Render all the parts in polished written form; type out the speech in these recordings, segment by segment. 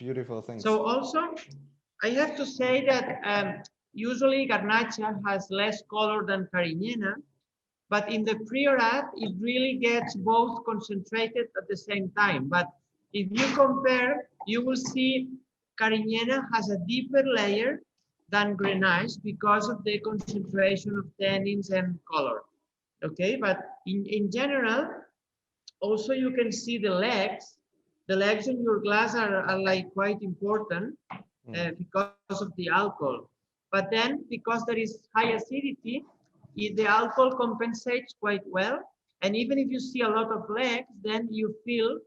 Beautiful things. So also, I have to say that usually Grenache has less color than Carignan, but in the Priorat, it really gets both concentrated at the same time. But if you compare, you will see Carignan has a deeper layer than Grenache because of the concentration of tannins and color. Okay, but in general, also you can see the legs. The legs in your glass are like quite important because of the alcohol. But then, because there is high acidity, the alcohol compensates quite well. And even if you see a lot of legs, then you feel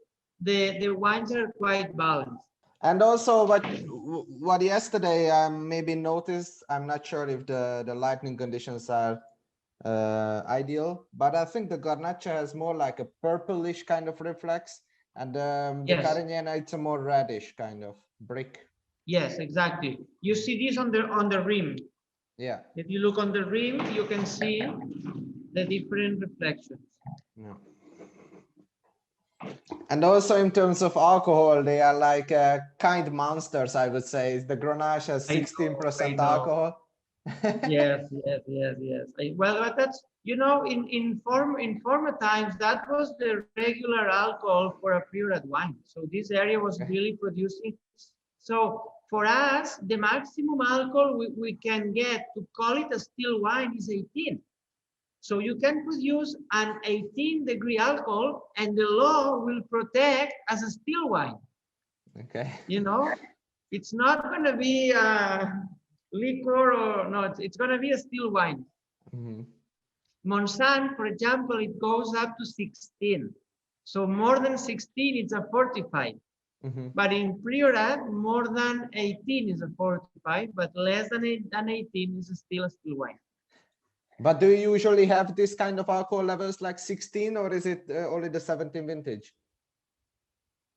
the wines are quite balanced. And also what yesterday I maybe noticed, I'm not sure if the lighting conditions are ideal, but I think the Grenache has more like a purplish kind of reflex, and the Yes. Carignan, it's a more reddish kind of brick. Yes, exactly. You see this on the rim. Yeah. If you look on the rim, you can see the different reflections. Yeah. And also in terms of alcohol, they are like kind monsters, I would say. The Grenache has 16% alcohol. Yes. Well, but that's, you know, in former times, that was the regular alcohol for a Priorat wine. So this area was really producing. So for us, the maximum alcohol we can get to call it a still wine is 18. So you can produce an 18-degree alcohol, and the law will protect as a still wine. Okay. You know, it's not going to be liquor or not. It's going to be a still wine. Monsanto, for example, it goes up to 16. So more than 16, it's a 45. But in Priorat, more than 18 is a 45, but less than 18 is still a still wine. But do you usually have this kind of alcohol levels like 16, or is it only the 17 vintage?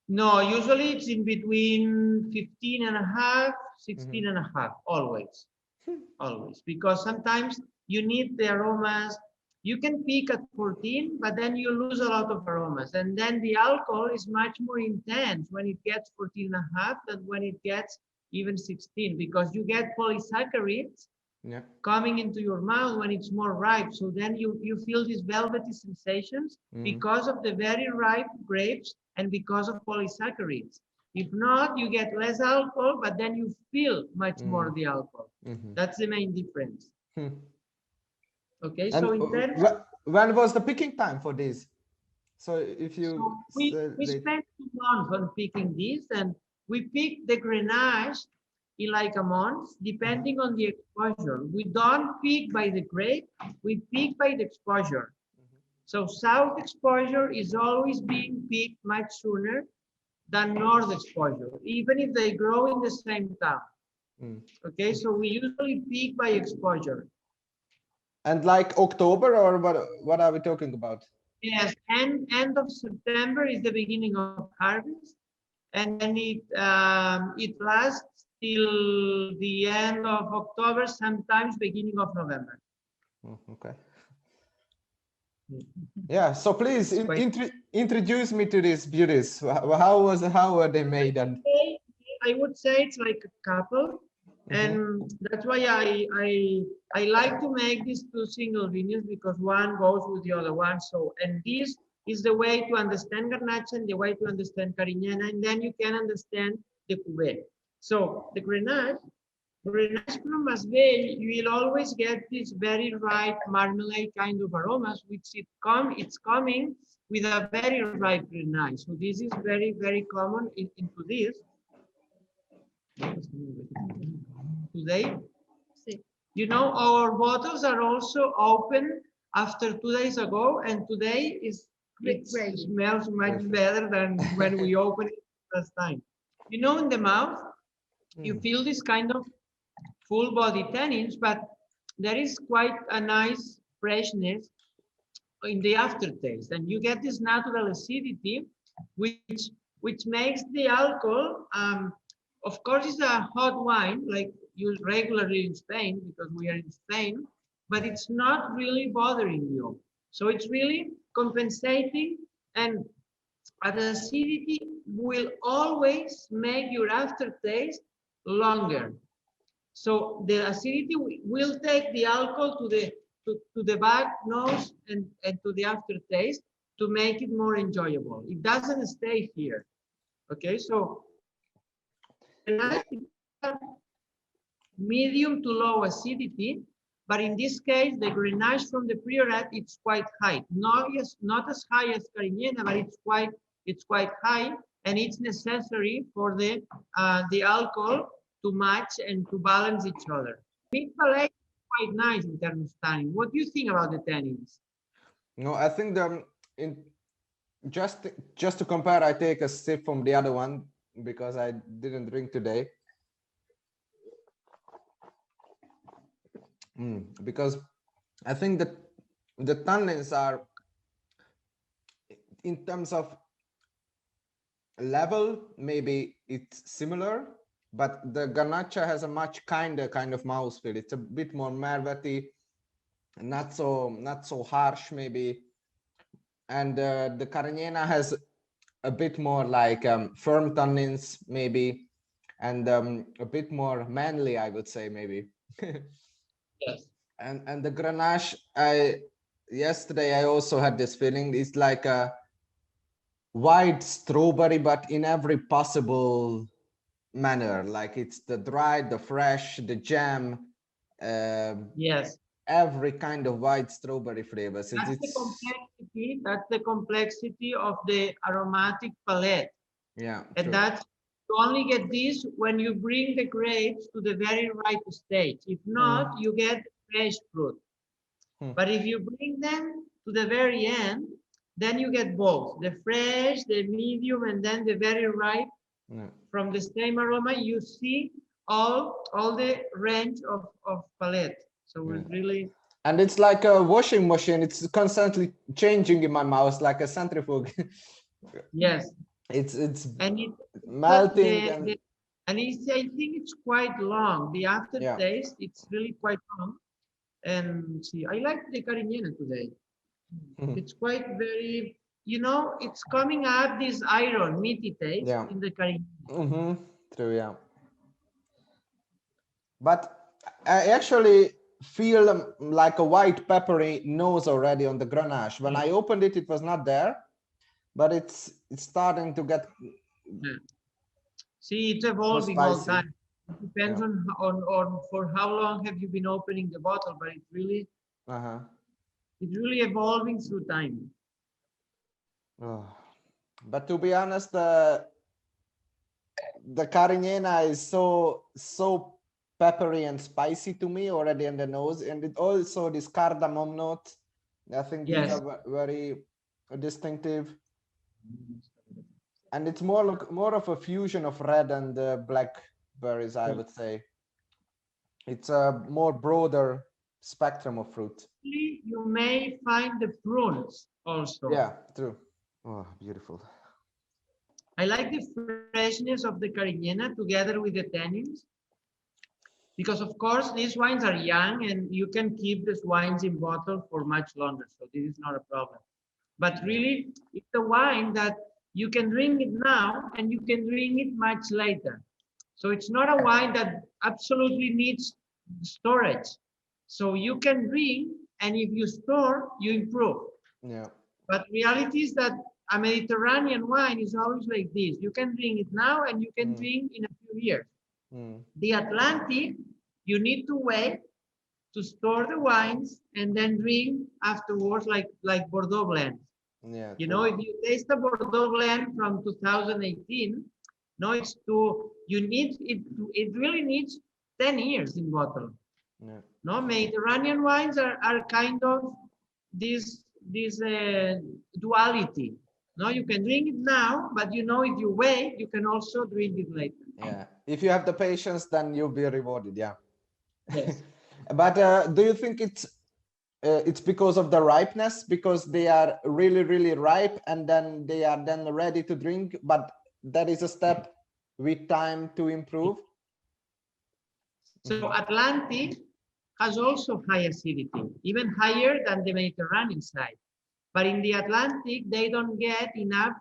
No, usually it's in between 15 and a half, 16 and a half, always. Always, because sometimes you need the aromas. You can peak at 14, but then you lose a lot of aromas. And then the alcohol is much more intense when it gets 14 and a half than when it gets even 16, because you get polysaccharides coming into your mouth when it's more ripe. So then you feel these velvety sensations because of the very ripe grapes and because of polysaccharides. If not, you get less alcohol, but then you feel much more the alcohol. That's the main difference. Okay, and so in terms, when was the picking time for this? So if you we spent 2 months on picking this, and we pick the Grenache in like a month, depending on the exposure. We don't pick by the grape, we pick by the exposure. So south exposure is always being picked much sooner than north exposure, even if they grow in the same town. Okay, so we usually pick by exposure. And like October, or what are we talking about? Yes, end of September is the beginning of harvest, and then it lasts till the end of October, sometimes beginning of November. Okay. Yeah, so please introduce me to these beauties. How were they made? And I would say it's like a couple, and that's why I like to make these 2 single vineyards, because one goes with the other one. So, and this is the way to understand Grenache and the way to understand Carignan, and then you can understand the Cuvée. So the Grenache from Masbel, you will always get this very ripe marmalade kind of aromas, which it's coming with a very ripe Grenache. So this is very, very common into this. Today, you know, our bottles are also open after 2 days ago, and today it smells much better than when we opened it last time. You know, in the mouth, you feel this kind of full body tannins, but there is quite a nice freshness in the aftertaste, and you get this natural acidity, which makes the alcohol. Of course, it's a hot wine like used regularly in Spain, because we are in Spain, but it's not really bothering you. So it's really compensating, and at the acidity, will always make your aftertaste longer. So the acidity will take the alcohol to the back nose and to the aftertaste to make it more enjoyable. It doesn't stay here. Okay, so medium to low acidity, but in this case, the Grenache from the Priorat, it's quite high. Not as high as Carignan, but it's quite high, and it's necessary for the alcohol to match and to balance each other. Mid palate is quite nice in terms of tannin. What do you think about the tannins? No, I think just to compare, I take a sip from the other one because I didn't drink today. Because I think that the tannins are, in terms of level, maybe it's similar, but the Grenache has a much kinder kind of mouthfeel. It's a bit more mervety, not so harsh maybe, and the Carignan has a bit more like firm tannins maybe, and a bit more manly, I would say maybe. Yes. And the Grenache, yesterday I also had this feeling. It's like a white strawberry, but in every possible manner. Like it's the dried, the fresh, the jam. Yes. Every kind of white strawberry flavors. That's the complexity of the aromatic palette. Yeah. And true. that's, you only get this when you bring the grapes to the very ripe stage. If not, you get fresh fruit. But if you bring them to the very end, then you get both the fresh, the medium, and then the very ripe. From the same aroma, you see all the range of palette. So it's really, and it's like a washing machine. It's constantly changing in my mouth, like a centrifuge. yes. It's and melting and it's, I think it's quite long. The aftertaste, it's really quite long. And see, I like the Carignan today. It's quite very, you know, it's coming up this iron meaty taste in the Carignan. True, yeah. But I actually feel like a white peppery nose already on the Grenache. When I opened it, it was not there, but it's starting to get. See, it's evolving all the time. It depends on for how long have you been opening the bottle, but it's really it's really evolving through time. But to be honest, the Carignan is so peppery and spicy to me already in the nose, and it also this cardamom note. I think these are very distinctive, and it's more of a fusion of red and blackberries, I would say. It's a more broader spectrum of fruit. You may find the prunes also. Yeah, true. Oh, beautiful. I like the freshness of the Carignan together with the tannins, because of course these wines are young and you can keep these wines in bottle for much longer, so this is not a problem. But really, it's a wine that you can drink it now and you can drink it much later. So it's not a wine that absolutely needs storage. So you can drink, and if you store, you improve. Yeah. But reality is that a Mediterranean wine is always like this. You can drink it now and you can drink in a few years. The Atlantic, you need to wait to store the wines and then drink afterwards, like Bordeaux blends. Yeah, you know, if you taste a Bordeaux blend from 2018, no, it's too, you need it. It really needs 10 years in bottle. Yeah. No, Mediterranean wines are kind of this duality. No, you can drink it now, but you know, if you wait, you can also drink it later. Yeah, if you have the patience, then you'll be rewarded. Yeah. Yes. But do you think it's because of the ripeness, because they are really ripe and then they are then ready to drink, but that is a step with time to improve? So Atlantic has also high acidity, even higher than the Mediterranean side. But in the Atlantic, they don't get enough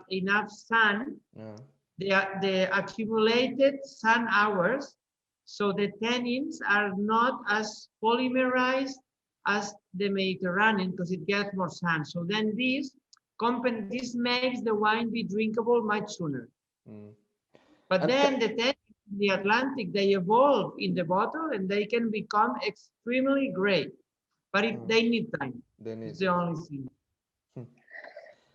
enough sun, Yeah. the accumulated sun hours, so the tannins are not as polymerized as the Mediterranean because it gets more sun. So then this makes the wine be drinkable much sooner. But And then the tannins in the Atlantic, they evolve in the bottle and they can become extremely great. But they need time. It's the only thing.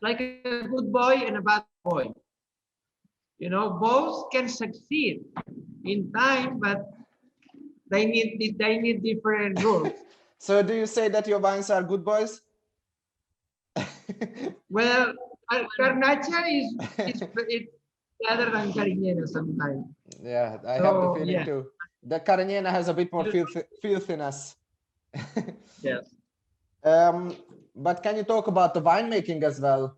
Like a good boy and a bad boy. You know, both can succeed in time, but they need different rules. So do you say that your wines are good boys? Well, Garnacha is it's better than Carignan sometimes. Yeah, I have the feeling yeah. too. The Carignan has a bit more filthiness. Yes. But can you talk about the winemaking as well?